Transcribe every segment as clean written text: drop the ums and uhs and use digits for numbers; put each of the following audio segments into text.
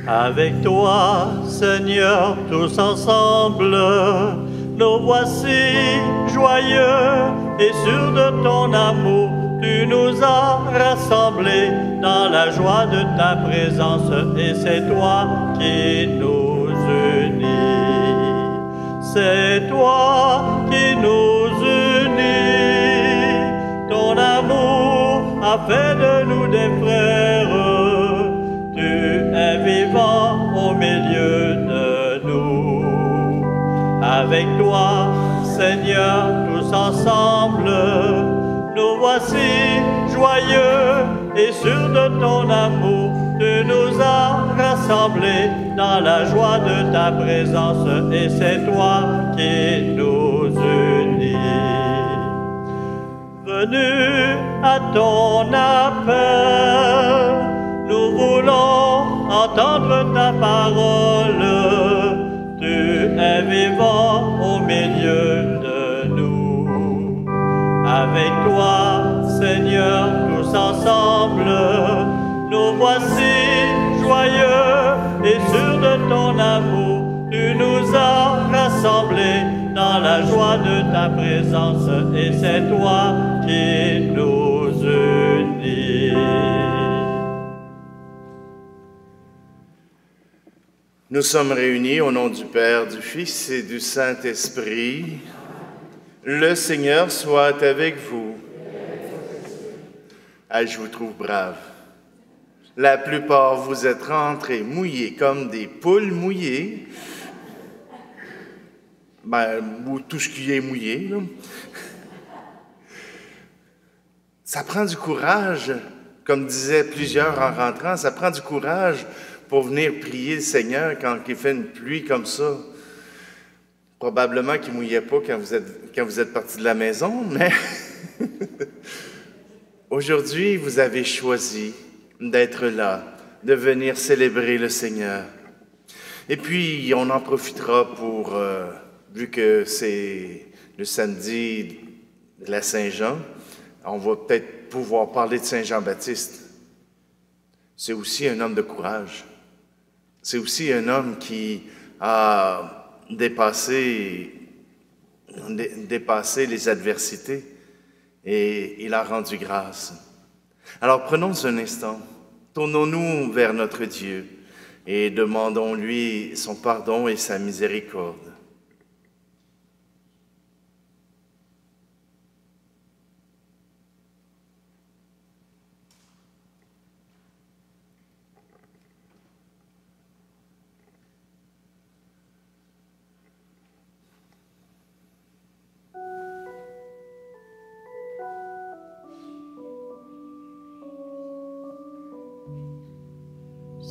Avec toi, Seigneur, tous ensemble, nous voici joyeux et sûrs de ton amour. Tu nous as rassemblés dans la joie de ta présence et c'est toi qui nous unis. C'est toi qui nous unis. Ton amour a fait de nous des frères. Tu es vivant au milieu de nous. Avec toi, Seigneur, tous ensemble, nous voici joyeux et sûrs de ton amour. Tu nous as rassemblés dans la joie de ta présence et c'est toi qui nous unis. Venu à ton appel, nous voulons entendre ta parole. Tu es vivant au milieu de nous. Avec toi, Seigneur, tous ensemble, nous voici joyeux et sûrs de ton amour. Tu nous as rassemblés dans la joie de ta présence et c'est toi qui nous unis. Nous sommes réunis au nom du Père, du Fils et du Saint-Esprit. Le Seigneur soit avec vous. Ah, je vous trouve brave. La plupart, vous êtes rentrés mouillés comme des poules mouillées. Ou tout ce qui est mouillé, là. Ça prend du courage, comme disaient plusieurs en rentrant, ça prend du courage pour venir prier le Seigneur quand il fait une pluie comme ça. Probablement qu'il ne mouillait pas quand vous êtes partis de la maison, mais aujourd'hui, vous avez choisi d'être là, de venir célébrer le Seigneur. Et puis, on en profitera pour, vu que c'est le samedi de la Saint-Jean, on va peut-être pouvoir parler de Saint Jean-Baptiste. C'est aussi un homme de courage. C'est aussi un homme qui a dépassé les adversités et il a rendu grâce. Alors prenons un instant, tournons-nous vers notre Dieu et demandons-lui son pardon et sa miséricorde.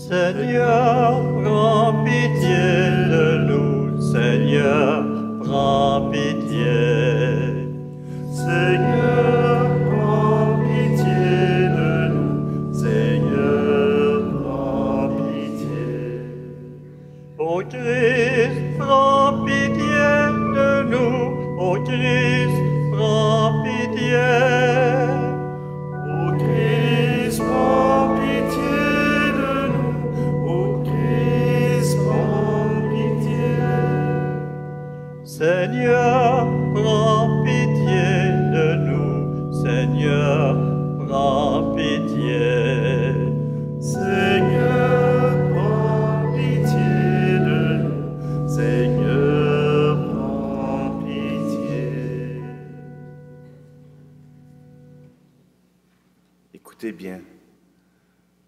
Seigneur, prends pitié de nous, Seigneur, prends pitié. Seigneur, prends pitié de nous, Seigneur, prends pitié. Ô Christ, prends pitié de nous, ô Christ, prends pitié. Ô Christ, prends pitié. Seigneur, prends pitié de nous, Seigneur, prends pitié. Seigneur, prends pitié de nous, Seigneur, prends pitié. Écoutez bien.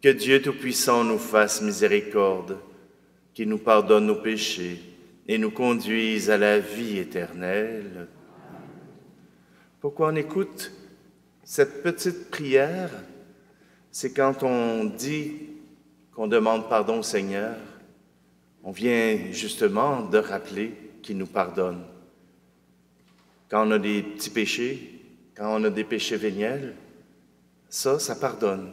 Que Dieu Tout-Puissant nous fasse miséricorde, qu'il nous pardonne nos péchés et nous conduise à la vie éternelle. Pourquoi on écoute cette petite prière? C'est quand on dit qu'on demande pardon au Seigneur, on vient justement de rappeler qu'il nous pardonne. Quand on a des petits péchés, quand on a des péchés véniels, ça pardonne.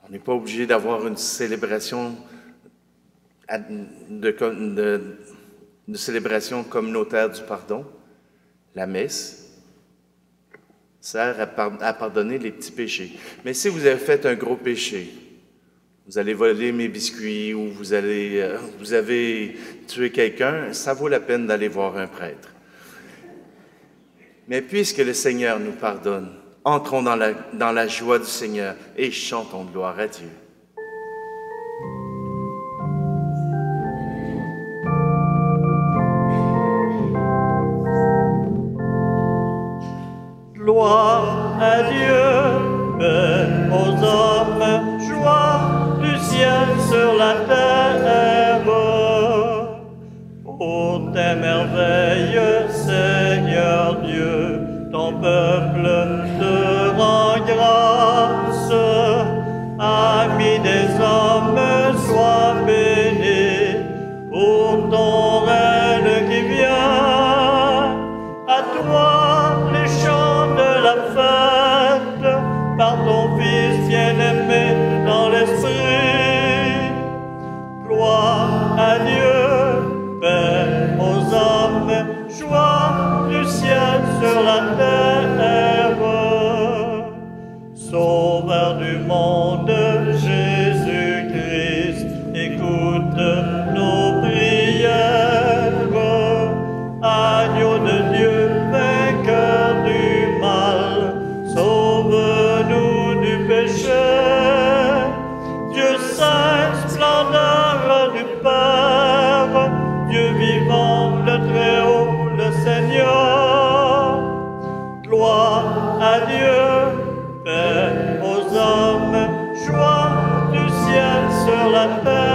On n'est pas obligé d'avoir une célébration de célébration communautaire du pardon. La messe sert à pardonner les petits péchés. Mais si vous avez fait un gros péché, vous allez voler mes biscuits ou vous avez tué quelqu'un, ça vaut la peine d'aller voir un prêtre. Mais puisque le Seigneur nous pardonne, entrons dans la joie du Seigneur et chantons gloire à Dieu. Gloire à Dieu, paix aux hommes, joie du ciel sur la terre. Pour tes merveilles, Seigneur Dieu, ton peuple te rend grâce. Ami des hommes, sois béni pour ton règne qui vient. À toi les chants de la fête, par ton Fils bien-aimé dans l'esprit. Gloire à Dieu, paix aux hommes, joie du ciel sur la terre. Sauveur du monde, Jésus-Christ, écoute nos prières. Agneau de Dieu, vainqueur du mal, sauve-nous du péché. Dieu saint, splendeur du Père, Dieu vivant, le Très-Haut, le Seigneur. Gloire à Dieu, paix aux hommes, joie du ciel sur la terre.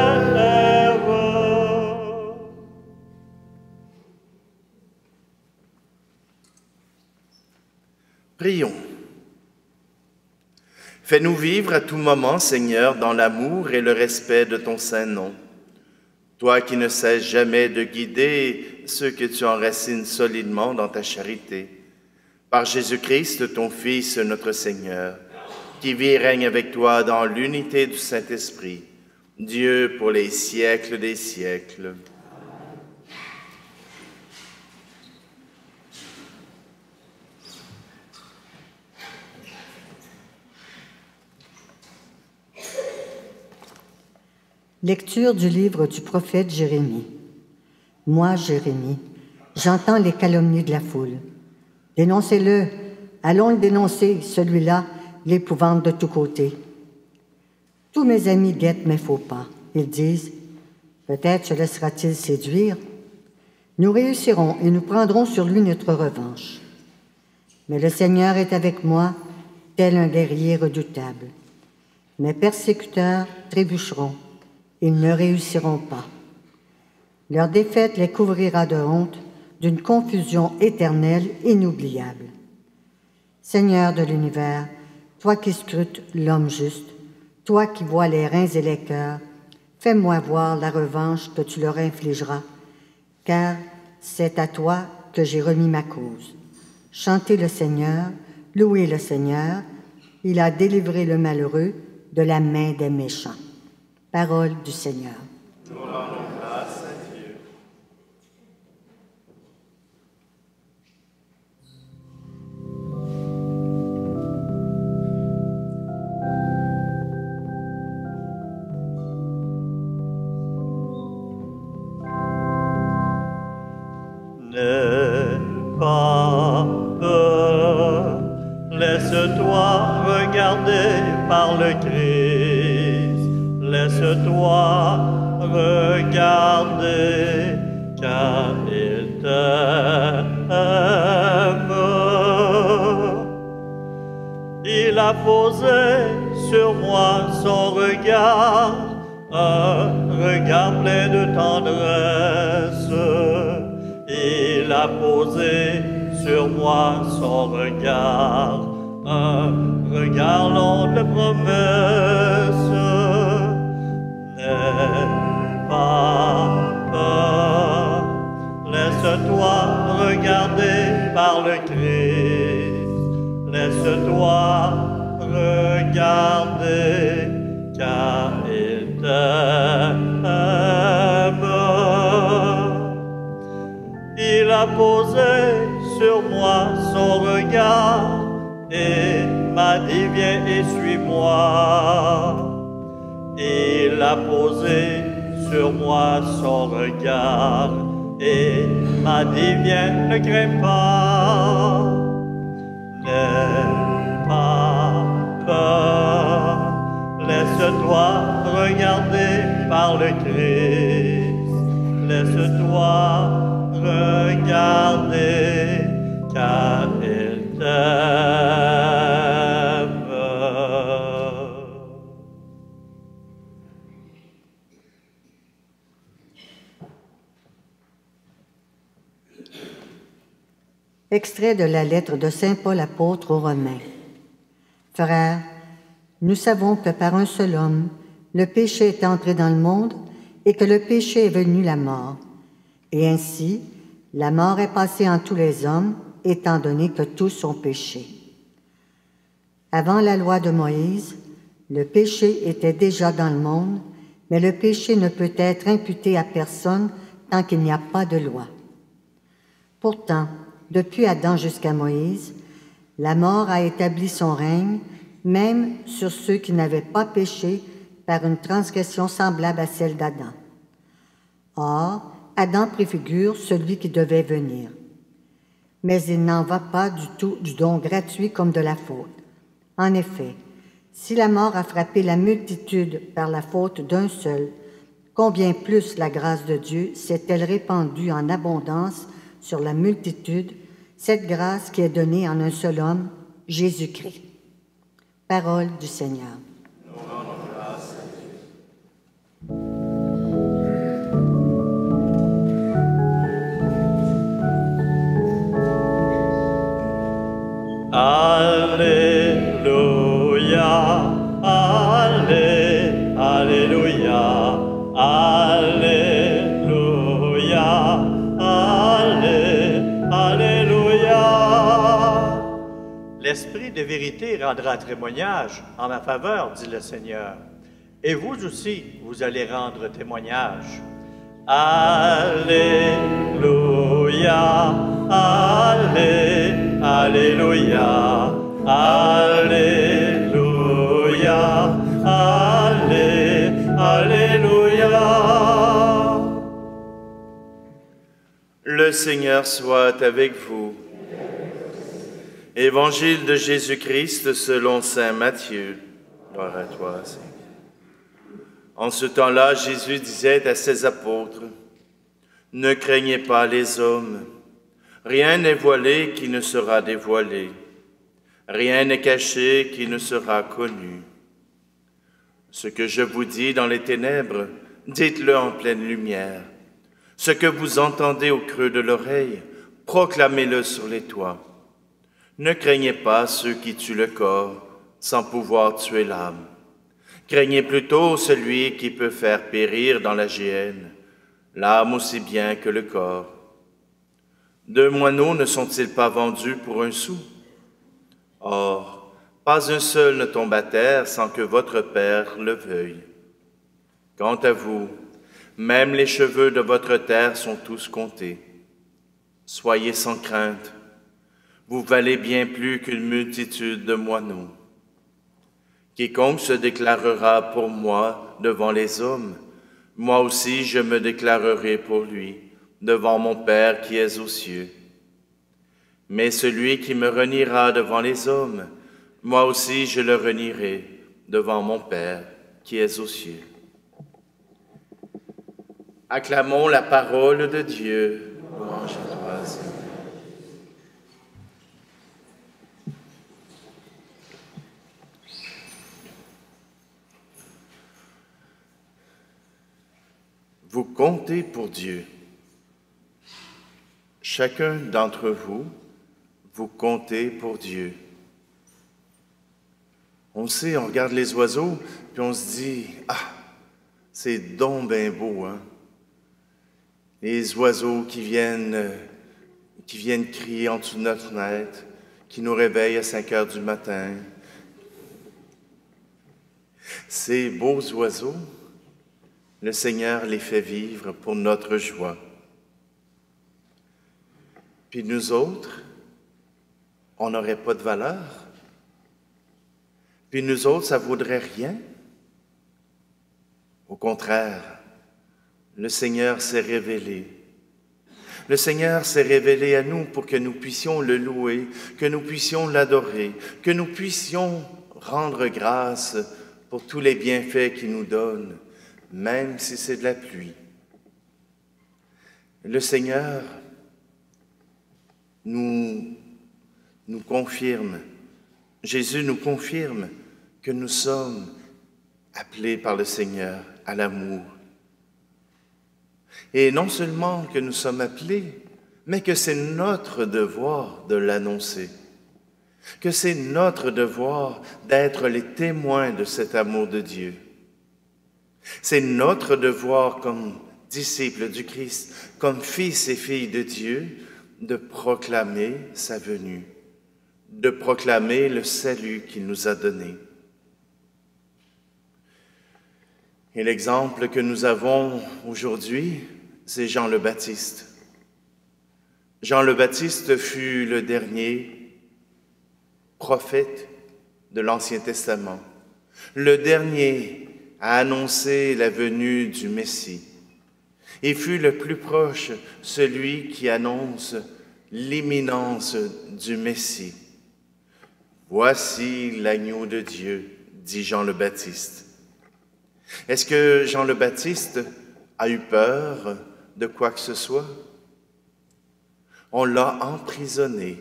Prions. Fais-nous vivre à tout moment, Seigneur, dans l'amour et le respect de ton saint nom. Toi qui ne cesses jamais de guider ceux que tu enracines solidement dans ta charité. Par Jésus-Christ, ton Fils, notre Seigneur, qui vit et règne avec toi dans l'unité du Saint-Esprit, Dieu pour les siècles des siècles. Lecture du livre du prophète Jérémie. Moi, Jérémie, j'entends les calomnies de la foule. Dénoncez-le, allons le dénoncer, celui-là, l'épouvante de tous côtés. Tous mes amis guettent mes faux pas. Ils disent, peut-être se laissera-t-il séduire. Nous réussirons et nous prendrons sur lui notre revanche. Mais le Seigneur est avec moi, tel un guerrier redoutable. Mes persécuteurs trébucheront. Ils ne réussiront pas. Leur défaite les couvrira de honte, d'une confusion éternelle inoubliable. Seigneur de l'univers, toi qui scrutes l'homme juste, toi qui vois les reins et les cœurs, fais-moi voir la revanche que tu leur infligeras, car c'est à toi que j'ai remis ma cause. Chantez le Seigneur, louez le Seigneur, il a délivré le malheureux de la main des méchants. Parole du Seigneur. Nous rendons grâce à Dieu. N'aie pas peur, laisse-toi regarder par le Christ. Laisse-toi regarder, car il t'aime. Il a posé sur moi son regard, un regard plein de tendresse. Il a posé sur moi son regard, un regard long de promesses. N'aie pas peur, laisse-toi regarder par le Christ. Laisse-toi regarder, car il t'aime. Il a posé sur moi son regard et m'a dit, viens et suis-moi. Et posé sur moi son regard et m'a dit viens, ne crains pas, n'aie pas peur, laisse-toi regarder par le Christ, laisse-toi regarder car il t'aime. Extrait de la lettre de Saint Paul apôtre aux Romains. Frères, nous savons que par un seul homme, le péché est entré dans le monde et que le péché est venu la mort. Et ainsi, la mort est passée en tous les hommes, étant donné que tous ont péché. Avant la loi de Moïse, le péché était déjà dans le monde, mais le péché ne peut être imputé à personne tant qu'il n'y a pas de loi. Pourtant, depuis Adam jusqu'à Moïse, la mort a établi son règne, même sur ceux qui n'avaient pas péché par une transgression semblable à celle d'Adam. Or, Adam préfigure celui qui devait venir. Mais il n'en va pas du tout du don gratuit comme de la faute. En effet, si la mort a frappé la multitude par la faute d'un seul, combien plus la grâce de Dieu s'est-elle répandue en abondance sur la multitude, cette grâce qui est donnée en un seul homme, Jésus-Christ. Parole du Seigneur. Alléluia, Alléluia, Alléluia, Alléluia. L'Esprit de vérité rendra témoignage en ma faveur, dit le Seigneur. Et vous aussi, vous allez rendre témoignage. Alléluia, Alléluia, Alléluia, Alléluia. Le Seigneur soit avec vous. Évangile de Jésus-Christ selon saint Matthieu. Gloire à toi, Seigneur. En ce temps-là, Jésus disait à ses apôtres, « Ne craignez pas les hommes, rien n'est voilé qui ne sera dévoilé, rien n'est caché qui ne sera connu. Ce que je vous dis dans les ténèbres, dites-le en pleine lumière. Ce que vous entendez au creux de l'oreille, proclamez-le sur les toits. Ne craignez pas ceux qui tuent le corps sans pouvoir tuer l'âme. Craignez plutôt celui qui peut faire périr dans la géhenne l'âme aussi bien que le corps. 2 moineaux ne sont-ils pas vendus pour 1 sou? Or, pas un seul ne tombe à terre sans que votre Père le veuille. Quant à vous, même les cheveux de votre terre sont tous comptés. Soyez sans crainte, vous valez bien plus qu'une multitude de moineaux. Quiconque se déclarera pour moi devant les hommes, moi aussi je me déclarerai pour lui devant mon Père qui est aux cieux. Mais celui qui me reniera devant les hommes, moi aussi je le renierai devant mon Père qui est aux cieux. Acclamons la parole de Dieu. Louange à toi, Seigneur. Vous comptez pour Dieu. Chacun d'entre vous, vous comptez pour Dieu. On sait, on regarde les oiseaux, puis on se dit, « Ah, c'est donc bien beau, hein? » Les oiseaux qui viennent crier en dessous de notre fenêtre, qui nous réveillent à 5 heures du matin. Ces beaux oiseaux, le Seigneur les fait vivre pour notre joie. Puis nous autres, on n'aurait pas de valeur. Puis nous autres, ça ne vaudrait rien. Au contraire, le Seigneur s'est révélé. Le Seigneur s'est révélé à nous pour que nous puissions le louer, que nous puissions l'adorer, que nous puissions rendre grâce pour tous les bienfaits qu'il nous donne, même si c'est de la pluie. Le Seigneur nous confirme, Jésus nous confirme que nous sommes appelés par le Seigneur à l'amour. Et non seulement que nous sommes appelés, mais que c'est notre devoir de l'annoncer, que c'est notre devoir d'être les témoins de cet amour de Dieu. C'est notre devoir comme disciples du Christ, comme fils et filles de Dieu, de proclamer sa venue, de proclamer le salut qu'il nous a donné. Et l'exemple que nous avons aujourd'hui, c'est Jean le Baptiste. Jean le Baptiste fut le dernier prophète de l'Ancien Testament, le dernier à annoncer la venue du Messie. Il fut le plus proche, celui qui annonce l'imminence du Messie. « Voici l'agneau de Dieu », dit Jean le Baptiste. Est-ce que Jean le Baptiste a eu peur de quoi que ce soit? On l'a emprisonné.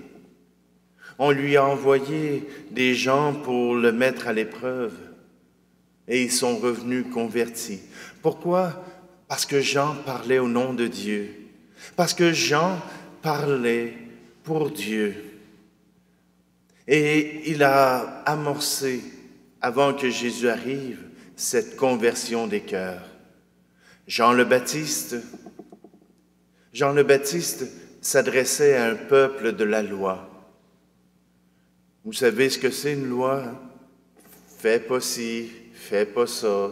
On lui a envoyé des gens pour le mettre à l'épreuve. Et ils sont revenus convertis. Pourquoi? Parce que Jean parlait au nom de Dieu. Parce que Jean parlait pour Dieu. Et il a amorcé, avant que Jésus arrive, cette conversion des cœurs. Jean le Baptiste s'adressait à un peuple de la loi. Vous savez ce que c'est une loi? Fais pas ci, fais pas ça.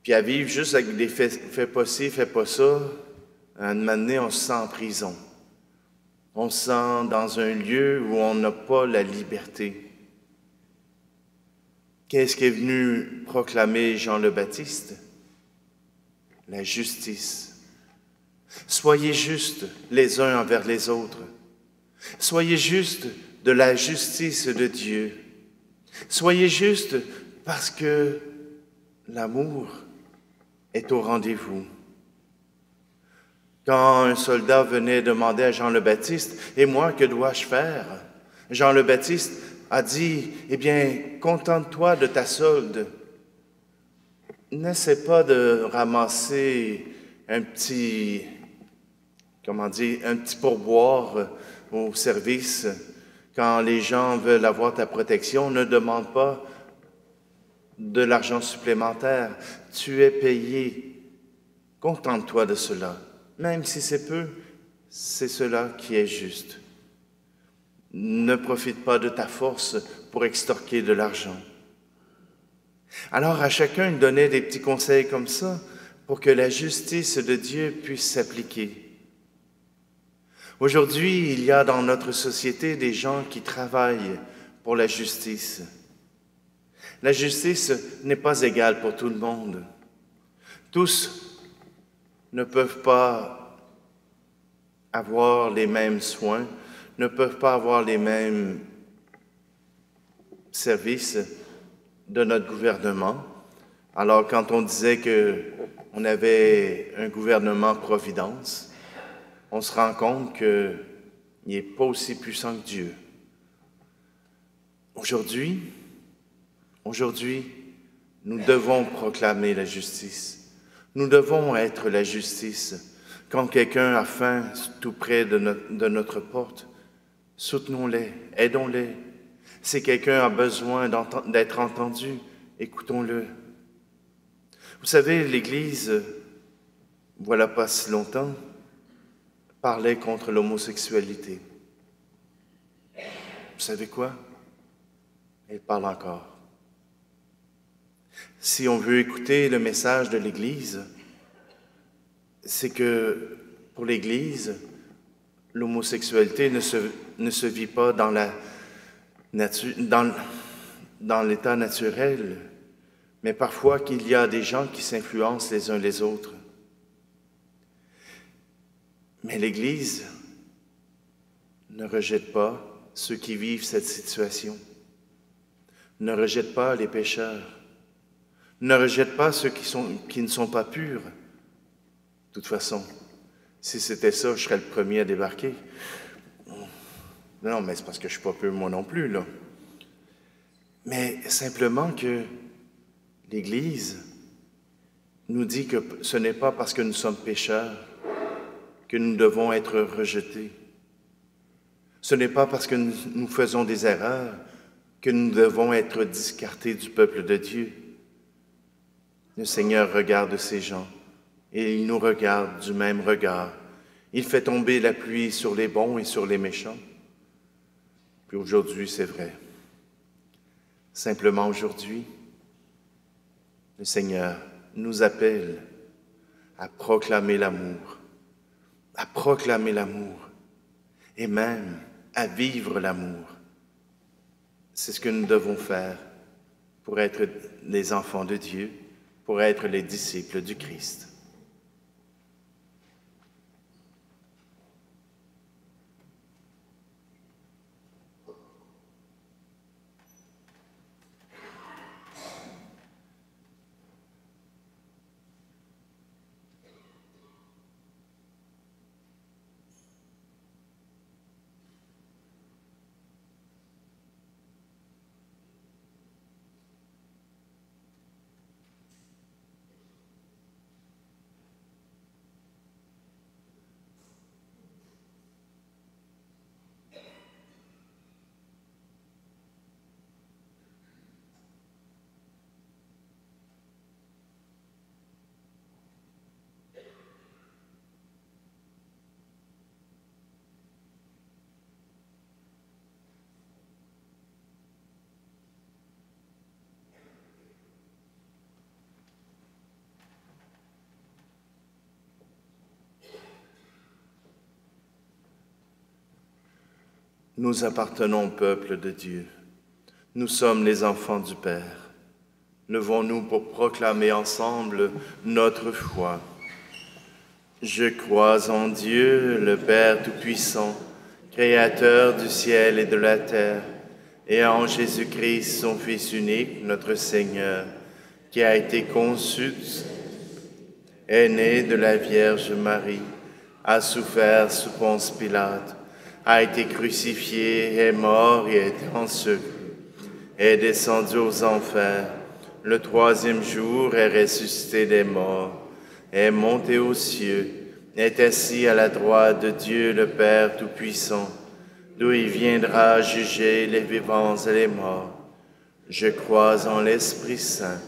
Puis à vivre juste avec des fais pas ci, fais pas ça, à un moment donné, on se sent en prison. On se sent dans un lieu où on n'a pas la liberté. Qu'est-ce qu'est venu proclamer Jean le Baptiste? La justice. Soyez justes les uns envers les autres. Soyez justes de la justice de Dieu. Soyez justes parce que l'amour est au rendez-vous. Quand un soldat venait demander à Jean le Baptiste, « Et moi, que dois-je faire? » Jean le Baptiste a dit, « Eh bien, contente-toi de ta solde. N'essaie pas de ramasser un petit pourboire au service. Quand les gens veulent avoir ta protection, ne demande pas de l'argent supplémentaire. Tu es payé. Contente-toi de cela. Même si c'est peu, c'est cela qui est juste. Ne profite pas de ta force pour extorquer de l'argent. » Alors à chacun, il donnait des petits conseils comme ça pour que la justice de Dieu puisse s'appliquer. Aujourd'hui, il y a dans notre société des gens qui travaillent pour la justice. La justice n'est pas égale pour tout le monde. Tous ne peuvent pas avoir les mêmes soins, ne peuvent pas avoir les mêmes services de notre gouvernement. Alors, quand on disait qu'on avait un gouvernement providence, on se rend compte qu'il n'est pas aussi puissant que Dieu. Aujourd'hui, nous devons proclamer la justice. Nous devons être la justice. Quand quelqu'un a faim tout près de notre porte, soutenons-les, aidons-les. Si quelqu'un a besoin d'être entendu, écoutons-le. Vous savez, l'Église, voilà pas si longtemps, parlait contre l'homosexualité. Vous savez quoi? Elle parle encore. Si on veut écouter le message de l'Église, c'est que pour l'Église, l'homosexualité ne se vit pas dans l'état naturel, mais parfois qu'il y a des gens qui s'influencent les uns les autres. Mais l'Église ne rejette pas ceux qui vivent cette situation, ne rejette pas les pécheurs, ne rejette pas ceux qui ne sont pas purs. De toute façon, si c'était ça, je serais le premier à débarquer. Non, mais c'est parce que je ne suis pas pur moi non plus, là. Mais simplement que l'Église nous dit que ce n'est pas parce que nous sommes pécheurs que nous devons être rejetés. Ce n'est pas parce que nous faisons des erreurs que nous devons être discartés du peuple de Dieu. Le Seigneur regarde ces gens et il nous regarde du même regard. Il fait tomber la pluie sur les bons et sur les méchants. Puis aujourd'hui, c'est vrai. Simplement aujourd'hui, le Seigneur nous appelle à proclamer l'amour et même à vivre l'amour. C'est ce que nous devons faire pour être les enfants de Dieu, pour être les disciples du Christ. Nous appartenons au peuple de Dieu. Nous sommes les enfants du Père. Levons-nous pour proclamer ensemble notre foi. Je crois en Dieu, le Père Tout-Puissant, Créateur du ciel et de la terre, et en Jésus-Christ, son Fils unique, notre Seigneur, qui a été conçu, est né de la Vierge Marie, a souffert sous Ponce Pilate, a été crucifié, est mort et est enseveli, est descendu aux enfers. Le troisième jour est ressuscité des morts, est monté aux cieux, est assis à la droite de Dieu le Père Tout-Puissant, d'où il viendra juger les vivants et les morts. Je crois en l'Esprit Saint,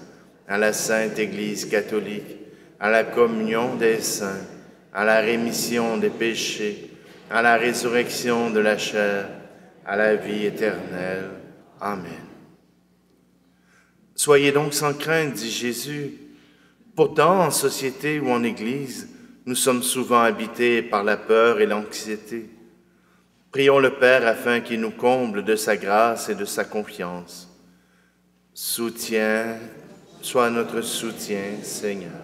à la Sainte Église catholique, à la communion des saints, à la rémission des péchés, à la résurrection de la chair, à la vie éternelle. Amen. Soyez donc sans crainte, dit Jésus. Pourtant, en société ou en Église, nous sommes souvent habités par la peur et l'anxiété. Prions le Père afin qu'il nous comble de sa grâce et de sa confiance. Sois notre soutien, Seigneur.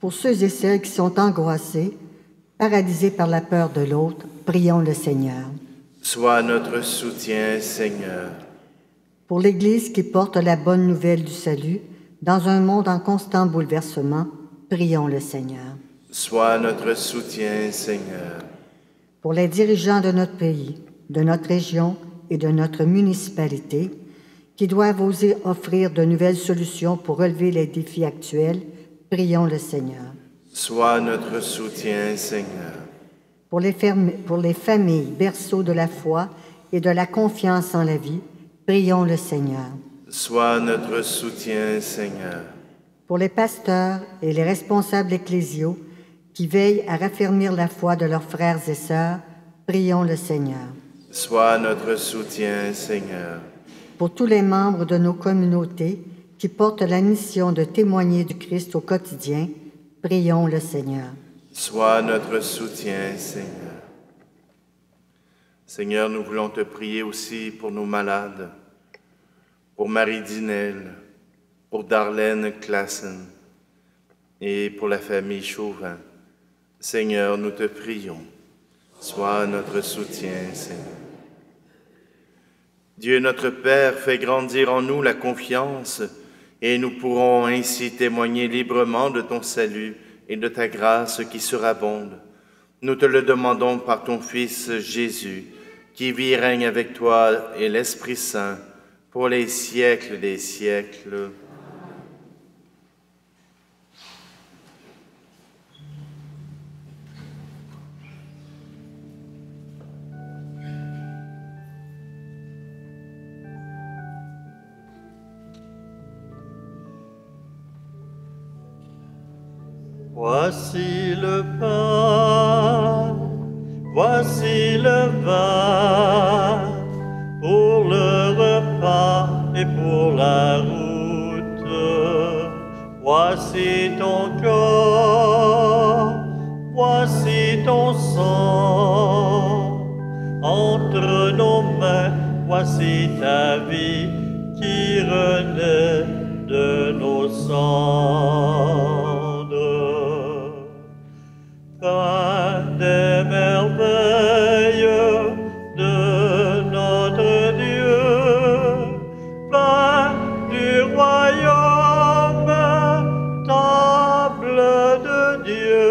Pour ceux et celles qui sont angoissés, paralysés par la peur de l'autre, prions le Seigneur. Sois notre soutien, Seigneur. Pour l'Église qui porte la bonne nouvelle du salut, dans un monde en constant bouleversement, prions le Seigneur. Sois notre soutien, Seigneur. Pour les dirigeants de notre pays, de notre région et de notre municipalité, qui doivent oser offrir de nouvelles solutions pour relever les défis actuels, prions le Seigneur. Sois notre soutien, Seigneur. Pour les familles, berceaux de la foi et de la confiance en la vie, prions le Seigneur. Sois notre soutien, Seigneur. Pour les pasteurs et les responsables ecclésiaux qui veillent à raffermir la foi de leurs frères et sœurs, prions le Seigneur. Sois notre soutien, Seigneur. Pour tous les membres de nos communautés qui portent la mission de témoigner du Christ au quotidien, prions le Seigneur. Sois notre soutien, Seigneur. Seigneur, nous voulons te prier aussi pour nos malades, pour Marie Dinel, pour Darlene Classen et pour la famille Chauvin. Seigneur, nous te prions. Sois notre soutien, Seigneur. Dieu notre Père, fais grandir en nous la confiance et nous pourrons ainsi témoigner librement de ton salut et de ta grâce qui surabonde. Nous te le demandons par ton Fils Jésus, qui vit et règne avec toi et l'Esprit Saint pour les siècles des siècles. Voici le pain, voici le vin, pour le repas et pour la route. Voici ton corps, voici ton sang. Entre nos mains, voici ta vie qui renaît de nos cendres. Pain des merveilles de notre Dieu, pain du royaume, table de Dieu.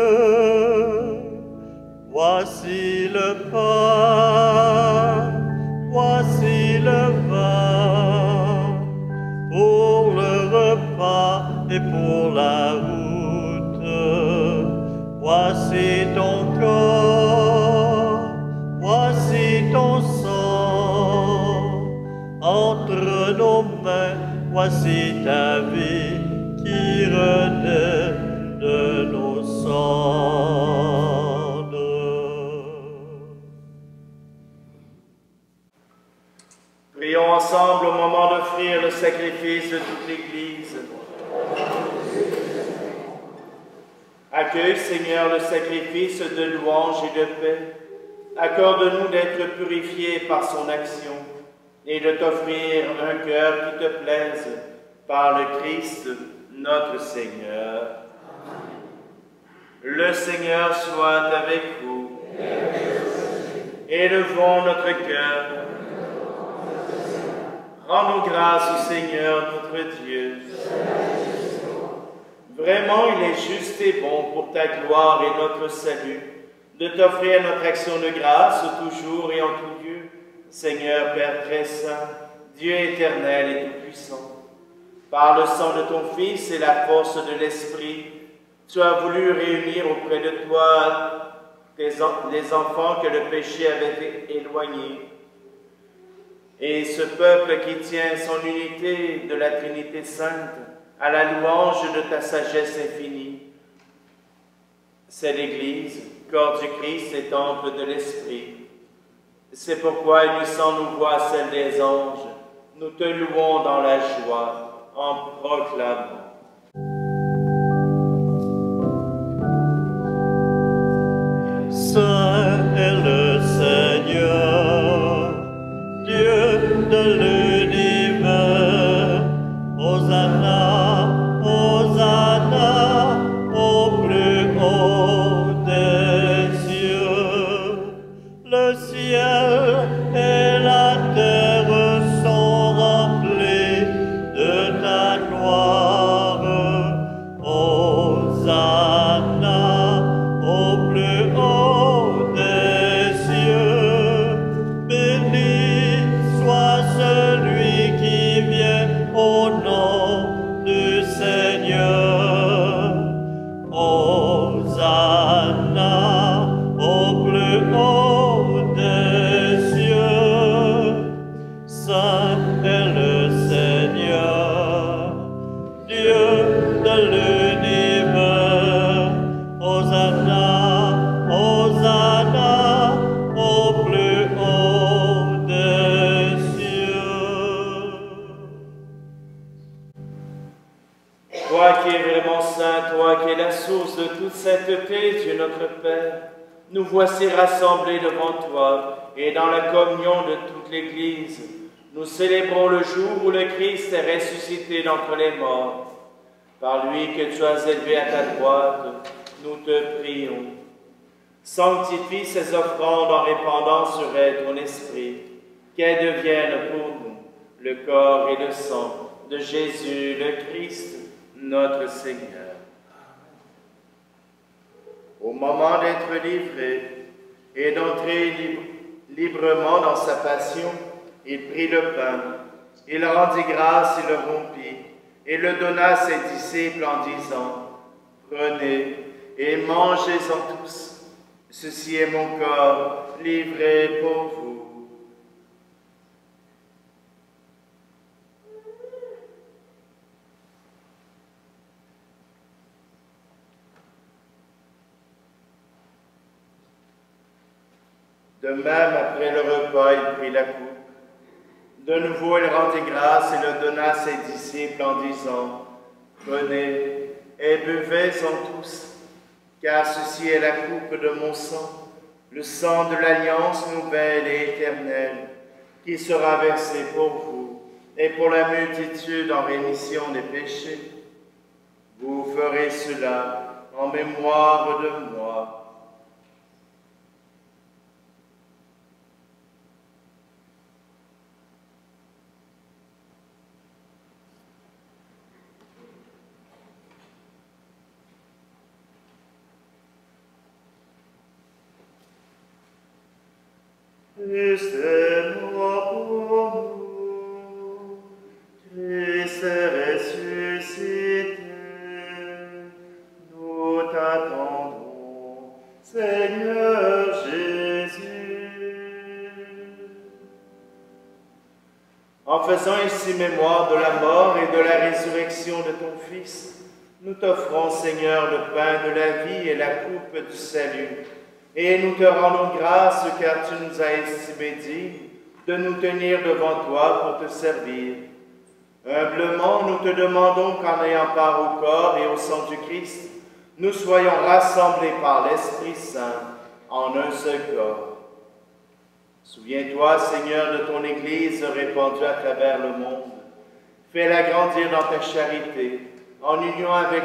Voici le pain, voici le vin, pour le repas et pour la route. Voici ton corps, voici ton sang. Entre nos mains, voici ta vie qui renaît de nos cendres. Prions ensemble au moment d'offrir le sacrifice de toute l'Église. Accueille, Seigneur, le sacrifice de louange et de paix. Accorde-nous d'être purifiés par son action et de t'offrir un cœur qui te plaise par le Christ, notre Seigneur. Le Seigneur soit avec vous. Élevons notre cœur. Rendons grâce au Seigneur, notre Dieu. Vraiment, il est juste et bon pour ta gloire et notre salut de t'offrir notre action de grâce toujours et en tout lieu, Seigneur Père très saint, Dieu éternel et tout-puissant. Par le sang de ton Fils et la force de l'Esprit, tu as voulu réunir auprès de toi les enfants que le péché avait éloignés. Et ce peuple qui tient son unité de la Trinité Sainte, à la louange de ta sagesse infinie. C'est l'Église, corps du Christ et temple de l'Esprit. C'est pourquoi, unissant nos voix à celles des anges, nous te louons dans la joie, en proclamant. Saint est le Seigneur, Dieu de l'univers. Hosanna, Hosanna, au plus haut des cieux. Le ciel et la terre sont remplis de ta gloire. Hosanna, au plus haut des cieux. Béni soit celui qui vient au nom du Seigneur. Hosanna, au plus haut des cieux. Saint est le Seigneur, Dieu de l'univers. Hosanna, Hosanna, au plus haut des cieux. Toi qui es vraiment saint, toi qui es la source de toute sainteté, Dieu notre Père, nous voici rassemblés devant toi et dans la communion de toute l'Église, Nous célébrons le jour où le Christ est ressuscité d'entre les morts. Par lui que tu as élevé à ta droite, nous te prions. Sanctifie ces offrandes en répandant sur elles ton esprit, qu'elles deviennent pour nous le corps et le sang de Jésus le Christ, notre Seigneur. Au moment d'être livré et d'entrer librement dans sa passion, il prit le pain, il rendit grâce, il le rompit, et le donna à ses disciples en disant, « Prenez et mangez-en tous, ceci est mon corps livré pour vous. » De même, après le repas, il prit la coupe. De nouveau, il rendit grâce et le donna à ses disciples en disant, « Prenez et buvez-en tous, car ceci est la coupe de mon sang, le sang de l'alliance nouvelle et éternelle, qui sera versé pour vous et pour la multitude en rémission des péchés. Vous ferez cela en mémoire de moi. » Christ est mort pour nous, Christ est ressuscité, nous t'attendons, Seigneur Jésus. En faisant ici mémoire de la mort et de la résurrection de ton Fils, nous t'offrons, Seigneur, le pain de la vie et la coupe du salut. Et nous te rendons grâce car tu nous as estimés dignes de nous tenir devant toi pour te servir. Humblement, nous te demandons qu'en ayant part au corps et au sang du Christ, nous soyons rassemblés par l'Esprit Saint en un seul corps. Souviens-toi, Seigneur, de ton Église répandue à travers le monde. Fais-la grandir dans ta charité, en union avec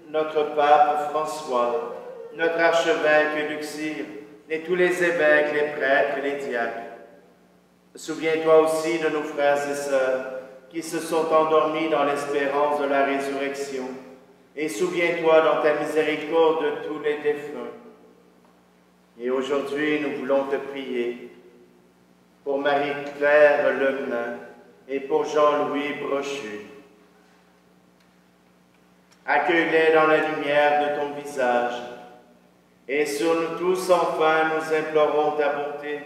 notre pape François, notre archevêque Luxire, et tous les évêques, les prêtres et les diacres. Souviens-toi aussi de nos frères et sœurs qui se sont endormis dans l'espérance de la résurrection, et souviens-toi dans ta miséricorde de tous les défunts. Et aujourd'hui, nous voulons te prier pour Marie-Claire Lemin et pour Jean-Louis Brochu. Accueille-les dans la lumière de ton visage. Et sur nous tous, enfin, nous implorons ta bonté.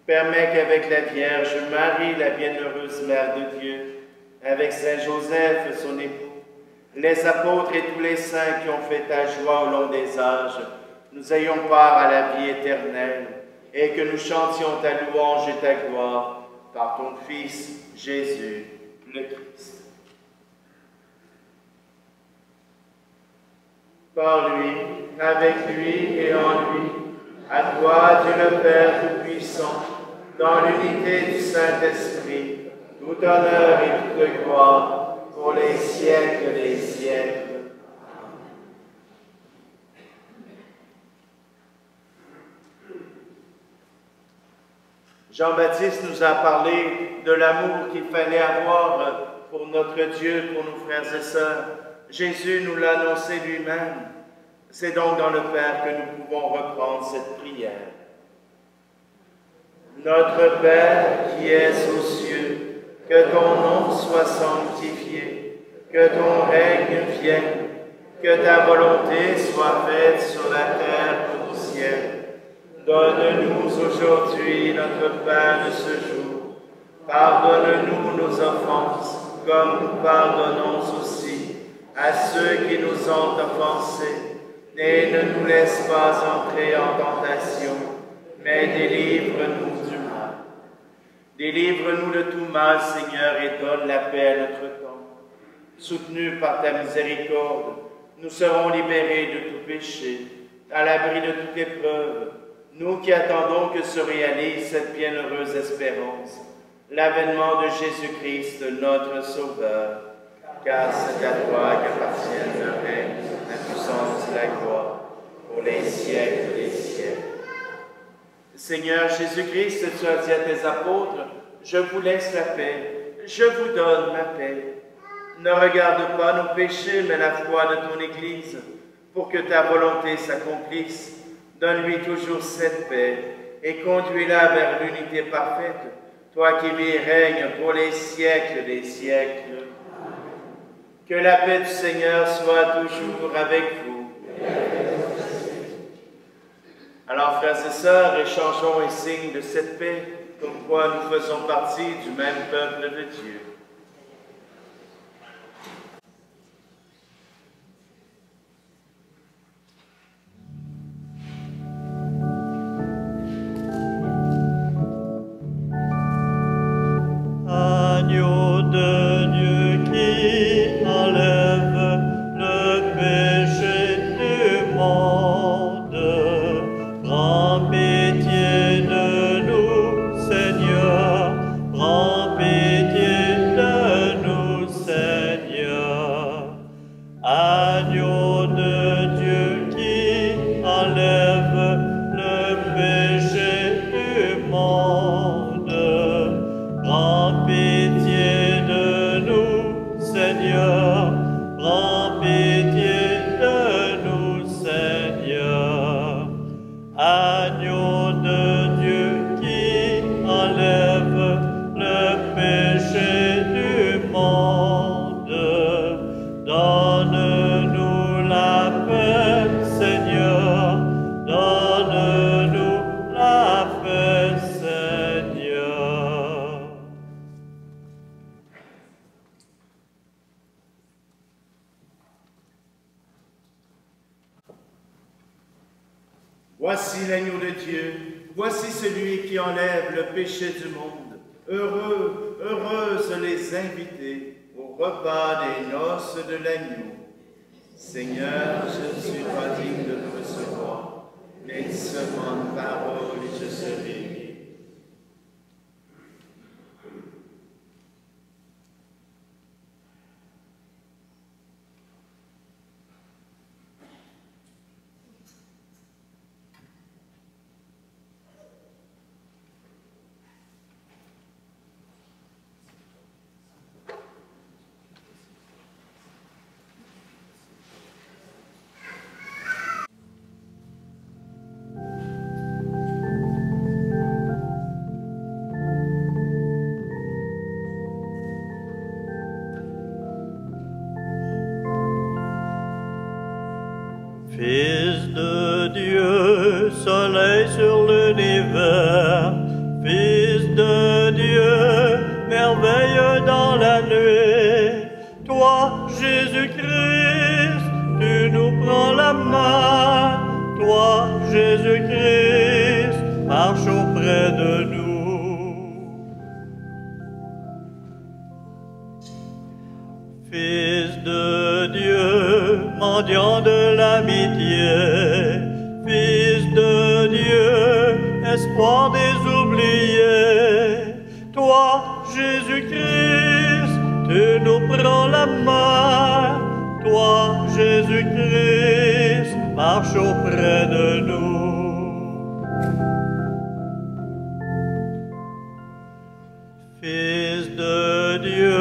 Permets qu'avec la Vierge Marie, la bienheureuse Mère de Dieu, avec Saint Joseph, son époux, les apôtres et tous les saints qui ont fait ta joie au long des âges, nous ayons part à la vie éternelle et que nous chantions ta louange et ta gloire par ton Fils, Jésus, le Christ. Par lui, avec lui et en lui, à toi, Dieu le Père Tout-Puissant, dans l'unité du Saint-Esprit, tout honneur et toute gloire, pour les siècles des siècles. Jean-Baptiste nous a parlé de l'amour qu'il fallait avoir pour notre Dieu, pour nos frères et sœurs. Jésus nous l'a annoncé lui-même. C'est donc dans le Père que nous pouvons reprendre cette prière. Notre Père qui es aux cieux, que ton nom soit sanctifié, que ton règne vienne, que ta volonté soit faite sur la terre comme au ciel. Donne-nous aujourd'hui notre pain de ce jour. Pardonne-nous nos offenses, comme nous pardonnons aussi à ceux qui nous ont offensés. Et ne nous laisse pas entrer en tentation, mais délivre-nous du mal. Délivre-nous de tout mal, Seigneur, et donne la paix à notre temps. Soutenus par ta miséricorde, nous serons libérés de tout péché, à l'abri de toute épreuve, nous qui attendons que se réalise cette bienheureuse espérance. l'avènement de Jésus-Christ, notre Sauveur, car c'est à toi qu'appartiennent le règne, la puissance et la gloire, pour les siècles des siècles. Seigneur Jésus-Christ, tu as dit à tes apôtres, « Je vous laisse la paix, je vous donne ma paix. Ne regarde pas nos péchés, mais la foi de ton Église, pour que ta volonté s'accomplisse. Donne-lui toujours cette paix et conduis-la vers l'unité parfaite, toi qui vis et règnes pour les siècles des siècles. Que la paix du Seigneur soit toujours avec vous. Alors, frères et sœurs, échangeons un signe de cette paix, comme quoi nous faisons partie du même peuple de Dieu. Agneau de Dieu qui enlève le péché du monde, prends pitié de nous, Seigneur, prends pitié de nous, Seigneur. Agneau de Dieu qui enlève le péché du monde, prends pitié de nous, Seigneur, prends pitié de nous, Seigneur. Agneau de Dieu qui enlève le péché du monde, donne-nous la paix, Seigneur, donne-nous la paix, Seigneur. Voici l'agneau de Dieu, voici celui qui enlève le péché du monde. Heureux, heureuses les invités au repas des noces de l'agneau. Seigneur, je ne suis pas digne de te recevoir, mais dis seulement une parole et je serai guéri. Fils de Dieu, soleil sur l'univers, Fils de Dieu, merveille dans la nuit, toi, Jésus-Christ, tu nous prends la main, toi, Jésus-Christ, marche auprès de nous. Fils de Dieu, mendiant de l'amitié, Fils de Dieu, espoir des oubliés, toi, Jésus-Christ, tu nous prends la main, toi, Jésus-Christ, marche auprès de nous. Fils de Dieu,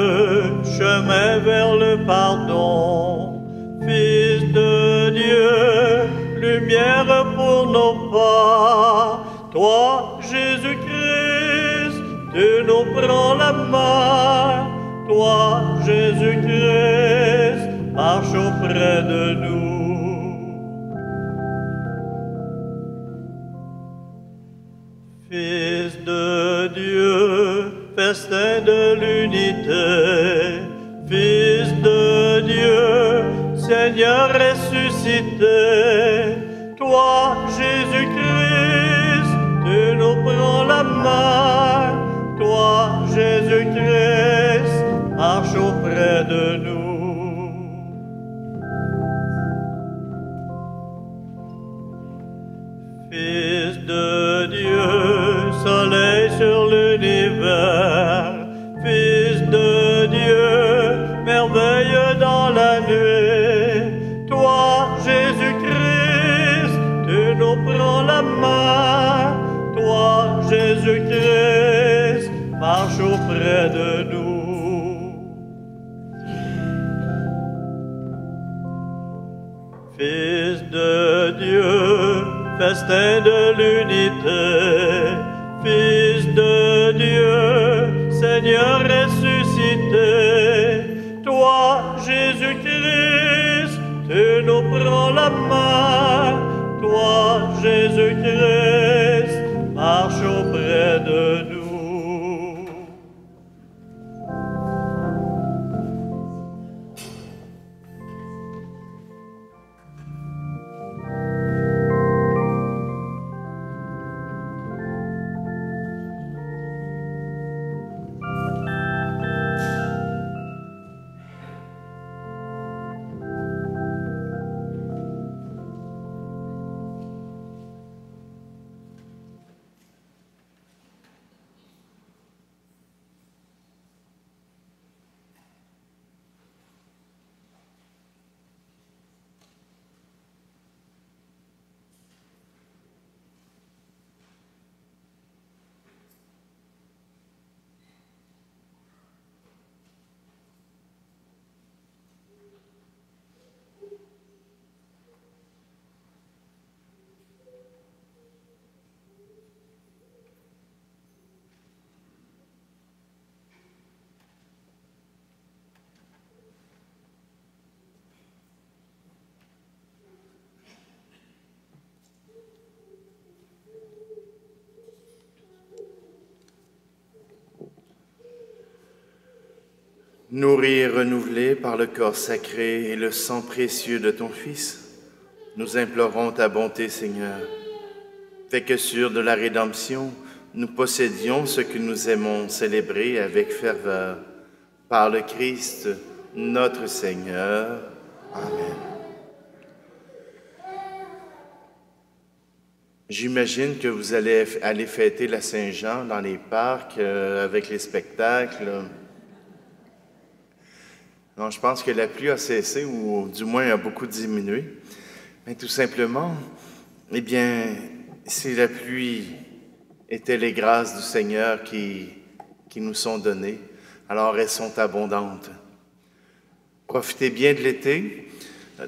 chemin vers le pardon, Fils de Dieu, lumière pour nos pas, toi, Jésus-Christ, tu nous prends la main, toi, Jésus-Christ, marche auprès de nous. Fils de Dieu, festin de l'unité, Fils de Dieu, Seigneur ressuscité, toi, Jésus-Christ, tu nous prends la main, toi, Jésus-Christ, marche auprès de nous. Fils de Dieu, soleil sur l'univers, festin de l'unité, Fils de Dieu, Seigneur ressuscité, toi, Jésus-Christ, tu nous prends la main, toi, Jésus-Christ, marche auprès de nous. Nourri et renouvelé par le corps sacré et le sang précieux de ton Fils, nous implorons ta bonté, Seigneur. Fais que sûr de la rédemption, nous possédions ce que nous aimons célébrer avec ferveur. Par le Christ, notre Seigneur. Amen. J'imagine que vous allez aller fêter la Saint-Jean dans les parcs avec les spectacles. Non, je pense que la pluie a cessé, ou du moins a beaucoup diminué. Mais tout simplement, eh bien, si la pluie était les grâces du Seigneur qui nous sont données, alors elles sont abondantes. Profitez bien de l'été.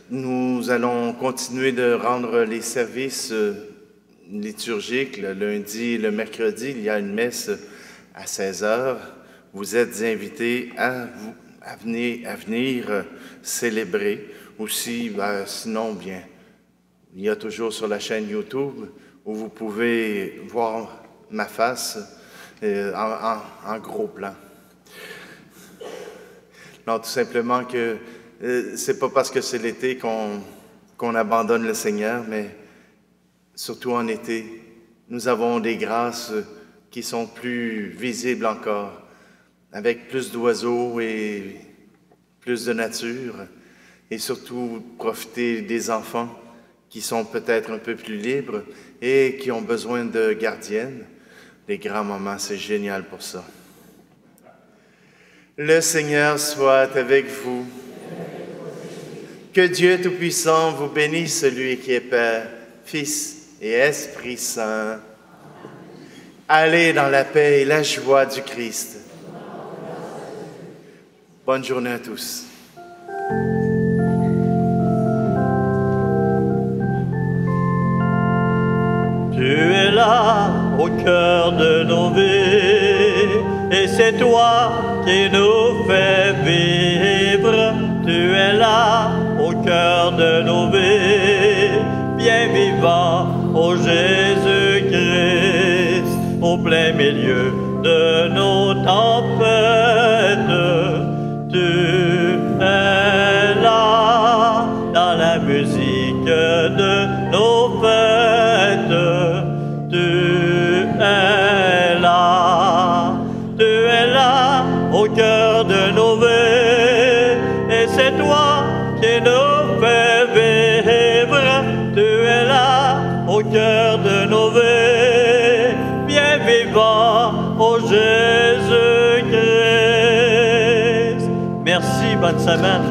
Nous allons continuer de rendre les services liturgiques. Le lundi et le mercredi, il y a une messe à 16h. Vous êtes invités à venir célébrer. Aussi, sinon, bien, il y a toujours sur la chaîne YouTube où vous pouvez voir ma face en gros plan. Non, tout simplement que c'est pas parce que c'est l'été qu'on abandonne le Seigneur, mais surtout en été, nous avons des grâces qui sont plus visibles encore, avec plus d'oiseaux et plus de nature, et surtout profiter des enfants qui sont peut-être un peu plus libres et qui ont besoin de gardiennes. Les grands-mamans, c'est génial pour ça. Le Seigneur soit avec vous. Que Dieu Tout-Puissant vous bénisse, celui qui est Père, Fils et Esprit Saint. Allez dans la paix et la joie du Christ. Bonne journée à tous. Tu es là au cœur de nos vies, et c'est toi qui nous fais vivre. Tu es là au cœur de nos vies, bien vivant, ô Jésus-Christ, au plein milieu de nos tempêtes. Tu es là dans la musique de nos fêtes. Tu es là au cœur de nos vies, et c'est toi qui nous fais vivre. Tu es là au cœur de nos vies, bien vivant, ô Jésus-Christ. Merci, bonne semaine.